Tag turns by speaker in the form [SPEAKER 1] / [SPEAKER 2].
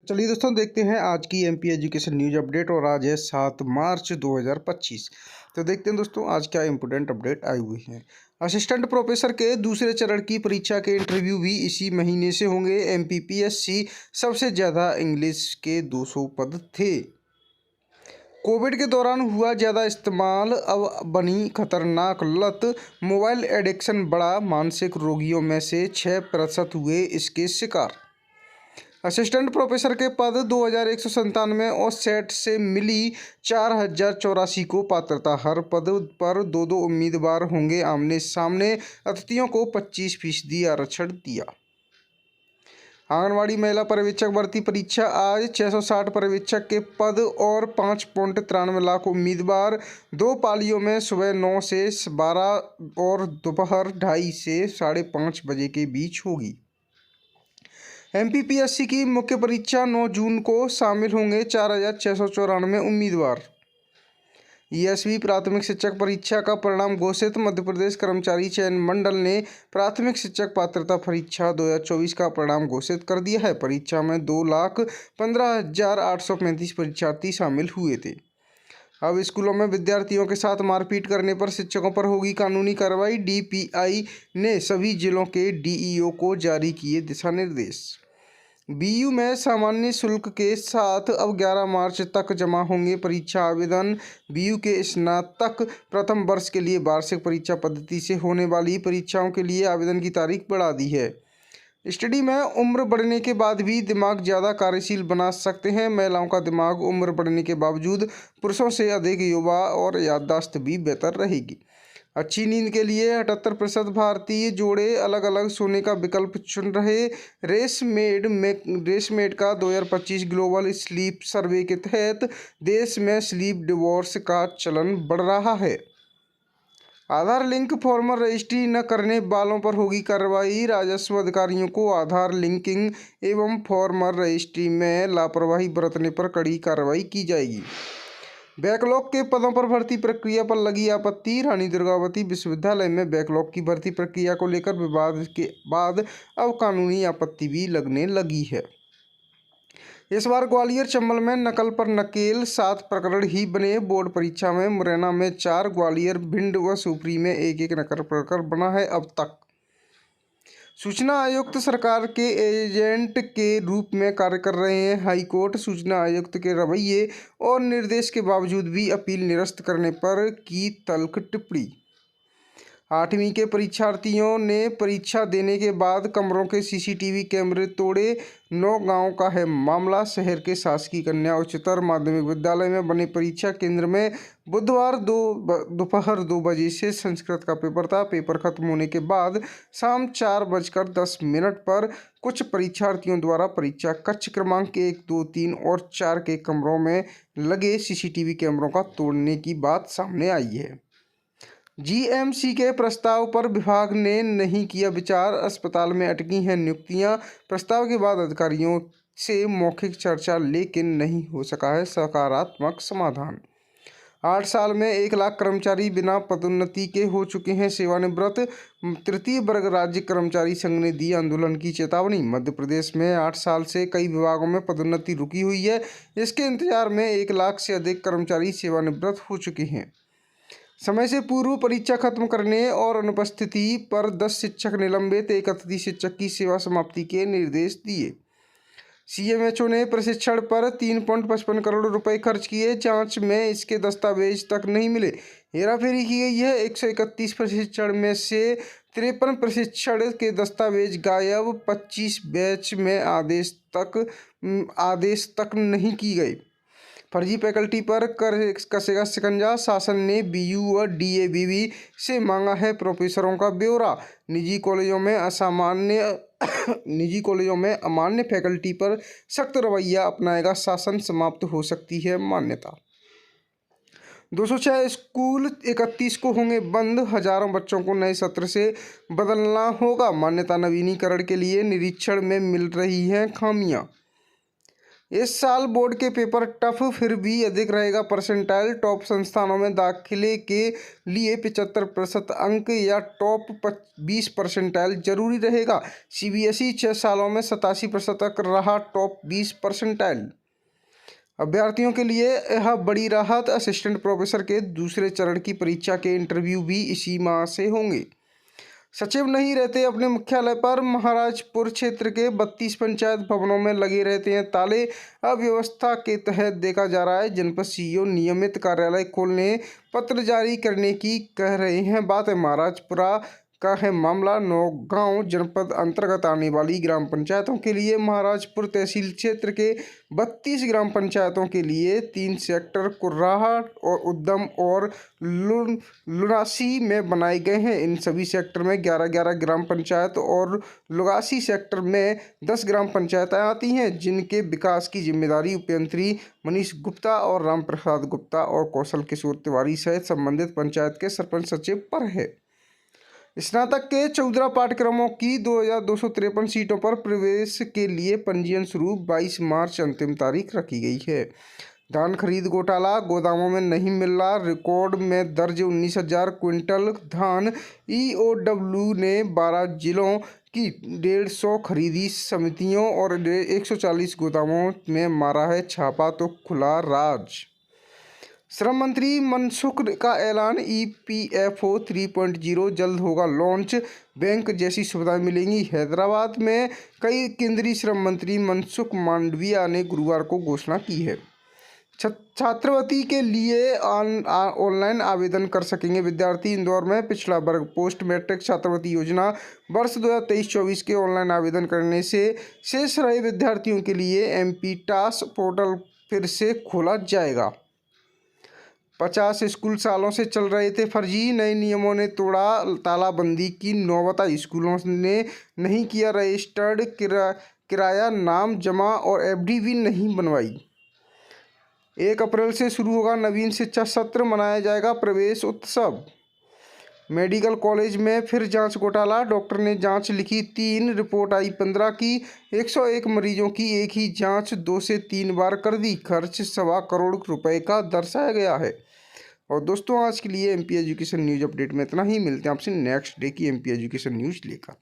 [SPEAKER 1] चलिए दोस्तों, देखते हैं आज की एमपी एजुकेशन न्यूज अपडेट। और आज है 7 मार्च 2025। तो देखते हैं दोस्तों आज क्या इंपोर्टेंट अपडेट आई हुई है। असिस्टेंट प्रोफेसर के दूसरे चरण की परीक्षा के इंटरव्यू भी इसी महीने से होंगे। एमपीपीएससी सबसे ज़्यादा इंग्लिश के 200 पद थे। कोविड के दौरान हुआ ज़्यादा इस्तेमाल अब बनी खतरनाक लत। मोबाइल एडिक्शन बढ़ा, मानसिक रोगियों में से 6% हुए इसके शिकार। असिस्टेंट प्रोफेसर के पद 2197 और सेट से मिली 4084 को पात्रता। हर पद पर दो उम्मीदवार होंगे आमने सामने। अतिथियों को 25% आरक्षण दिया। आंगनवाड़ी महिला पर्यवेक्षक भर्ती परीक्षा आज। 660 पर्यवेक्षक के पद और 5.93 लाख उम्मीदवार। 2 पालियों में सुबह 9 से 12 और दोपहर 2:30 से 5:30 बजे के बीच होगी। एमपीपीएससी की मुख्य परीक्षा 9 जून को। शामिल होंगे 4694 उम्मीदवार। ईएसवी प्राथमिक शिक्षक परीक्षा का परिणाम घोषित। मध्य प्रदेश कर्मचारी चयन मंडल ने प्राथमिक शिक्षक पात्रता परीक्षा 2024 का परिणाम घोषित कर दिया है। परीक्षा में 2,15,835 परीक्षार्थी शामिल हुए थे। अब स्कूलों में विद्यार्थियों के साथ मारपीट करने पर शिक्षकों पर होगी कानूनी कार्रवाई। डीपीआई ने सभी जिलों के डीईओ को जारी किए दिशा निर्देश। बीयू में सामान्य शुल्क के साथ अब 11 मार्च तक जमा होंगे परीक्षा आवेदन। बीयू के स्नातक प्रथम वर्ष के लिए वार्षिक परीक्षा पद्धति से होने वाली परीक्षाओं के लिए आवेदन की तारीख बढ़ा दी है। स्टडी में उम्र बढ़ने के बाद भी दिमाग ज़्यादा कार्यशील बना सकते हैं। महिलाओं का दिमाग उम्र बढ़ने के बावजूद पुरुषों से अधिक युवा और याददाश्त भी बेहतर रहेगी। अच्छी नींद के लिए 78% भारतीय जोड़े अलग अलग सोने का विकल्प चुन रहे। रेसमेड का 2025 ग्लोबल स्लीप सर्वे के तहत देश में स्लीप डिवोर्स का चलन बढ़ रहा है। आधार लिंक फॉर्मर रजिस्ट्री न करने वालों पर होगी कार्रवाई। राजस्व अधिकारियों को आधार लिंकिंग एवं फॉर्मर रजिस्ट्री में लापरवाही बरतने पर कड़ी कार्रवाई की जाएगी। बैकलॉग के पदों पर भर्ती प्रक्रिया पर लगी आपत्ति। रानी दुर्गावती विश्वविद्यालय में बैकलॉग की भर्ती प्रक्रिया को लेकर विवाद के बाद अब कानूनी आपत्ति भी लगने लगी है। इस बार ग्वालियर चंबल में नकल पर नकेल 7 प्रकरण ही बने। बोर्ड परीक्षा में मुरैना में 4, ग्वालियर, भिंड व शिवपुरी में 1-1 नकल प्रकरण बना है अब तक। सूचना आयुक्त सरकार के एजेंट के रूप में कार्य कर रहे हैं। हाईकोर्ट सूचना आयुक्त के रवैये और निर्देश के बावजूद भी अपील निरस्त करने पर की तल्ख टिप्पणी। 8वीं के परीक्षार्थियों ने परीक्षा देने के बाद कमरों के सीसीटीवी कैमरे तोड़े। 9 गांव का है मामला। शहर के शासकीय कन्या उच्चतर माध्यमिक विद्यालय में बने परीक्षा केंद्र में बुधवार दोपहर 2 बजे से संस्कृत का पेपर था। पेपर खत्म होने के बाद शाम 4:10 पर कुछ परीक्षार्थियों द्वारा परीक्षा कक्ष क्रमांक 1, 2, 3 और 4 के कमरों में लगे सीसीटीवी कैमरों का तोड़ने की बात सामने आई है। जीएमसी के प्रस्ताव पर विभाग ने नहीं किया विचार। अस्पताल में अटकी हैं नियुक्तियां। प्रस्ताव के बाद अधिकारियों से मौखिक चर्चा लेकिन नहीं हो सका है सकारात्मक समाधान। 8 साल में 1 लाख कर्मचारी बिना पदोन्नति के हो चुके हैं सेवानिवृत्त। तृतीय वर्ग राज्य कर्मचारी संघ ने दी आंदोलन की चेतावनी। मध्य प्रदेश में 8 साल से कई विभागों में पदोन्नति रुकी हुई है। इसके इंतजार में 1 लाख से अधिक कर्मचारी सेवानिवृत्त हो चुके हैं। समय से पूर्व परीक्षा खत्म करने और अनुपस्थिति पर 10 शिक्षक निलंबित। 1 अतिथि शिक्षक की सेवा समाप्ति के निर्देश दिए। सीएमएचओ ने प्रशिक्षण पर 3.55 करोड़ रुपए खर्च किए। जांच में इसके दस्तावेज तक नहीं मिले। हेराफेरी की गई है। 131 प्रशिक्षण में से 53 प्रशिक्षण के दस्तावेज गायब। 25 बैच में आदेश तक नहीं की गई। फर्जी फैकल्टी पर कसेगा शिकंजा। शासन ने बीयू व डीएवीवी से मांगा है प्रोफेसरों का ब्यौरा। निजी कॉलेजों में अमान्य फैकल्टी पर सख्त रवैया अपनाएगा शासन। समाप्त हो सकती है मान्यता। 206 स्कूल 31 को होंगे बंद। हजारों बच्चों को नए सत्र से बदलना होगा। मान्यता नवीनीकरण के लिए निरीक्षण में मिल रही हैं खामियां। इस साल बोर्ड के पेपर टफ फिर भी अधिक रहेगा परसेंटाइल। टॉप संस्थानों में दाखिले के लिए 75% अंक या टॉप 20 परसेंटाइल जरूरी रहेगा। सीबीएसई 6 सालों में 87% तक रहा टॉप 20 परसेंटाइल। अभ्यर्थियों के लिए यह बड़ी राहत। असिस्टेंट प्रोफेसर के दूसरे चरण की परीक्षा के इंटरव्यू भी इसी माह से होंगे। सचिव नहीं रहते अपने मुख्यालय पर। महाराजपुर क्षेत्र के 32 पंचायत भवनों में लगे रहते हैं ताले। अव्यवस्था के तहत देखा जा रहा है जनपद सीईओ नियमित कार्यालय खोलने पत्र जारी करने की कह रहे हैं बात। महाराजपुरा का है मामला। नौगांव जनपद अंतर्गत आने वाली ग्राम पंचायतों के लिए महाराजपुर तहसील क्षेत्र के 32 ग्राम पंचायतों के लिए 3 सेक्टर कुर्राहा और उद्यम और लुनासी में बनाए गए हैं। इन सभी सेक्टर में 11-11 ग्राम पंचायत और लुगासी सेक्टर में 10 ग्राम पंचायतें आती हैं, जिनके विकास की जिम्मेदारी उपयंत्री मनीष गुप्ता और राम प्रसाद गुप्ता और कौशल किशोर तिवारी सहित संबंधित पंचायत के सरपंच सचिव पर है। स्नातक के 14 पाठ्यक्रमों की 2253 सीटों पर प्रवेश के लिए पंजीयन शुरू। 22 मार्च अंतिम तारीख रखी गई है। धान खरीद घोटाला। गोदामों में नहीं मिल रहा। रिकॉर्ड में दर्ज 19,000 क्विंटल धान। ईओडब्ल्यू ने 12 जिलों की 150 खरीदी समितियों और 140 गोदामों में मारा है छापा तो खुला राज। श्रम मंत्री मनसुख का ऐलान। ईपीएफओ 3.0 जल्द होगा लॉन्च। बैंक जैसी सुविधाएं मिलेंगी। हैदराबाद में कई केंद्रीय श्रम मंत्री मनसुख मांडविया ने गुरुवार को घोषणा की है। छात्रवृत्ति के लिए ऑनलाइन आवेदन कर सकेंगे विद्यार्थी। इंदौर में पिछड़ा वर्ग पोस्ट मैट्रिक छात्रवृत्ति योजना वर्ष 2023-24 के ऑनलाइन आवेदन करने से शेष रहे विद्यार्थियों के लिए एमपीटास पोर्टल फिर से खोला जाएगा। 50 स्कूल सालों से चल रहे थे फर्जी। नए नियमों ने तोड़ा तालाबंदी की नौबत। स्कूलों ने नहीं किया रजिस्टर्ड किराया, नाम जमा और एफडी भी नहीं बनवाई। 1 अप्रैल से शुरू होगा नवीन शिक्षा सत्र। मनाया जाएगा प्रवेश उत्सव। मेडिकल कॉलेज में फिर जांच घोटाला। डॉक्टर ने जांच लिखी 3, रिपोर्ट आई 15 की। 101 मरीजों की एक ही जांच 2 से 3 बार कर दी। खर्च 1.25 करोड़ रुपए का दर्शाया गया है। और दोस्तों, आज के लिए एमपी एजुकेशन न्यूज़ अपडेट में इतना ही। मिलते हैं आपसे नेक्स्ट डे की एमपी एजुकेशन न्यूज़ लेकर।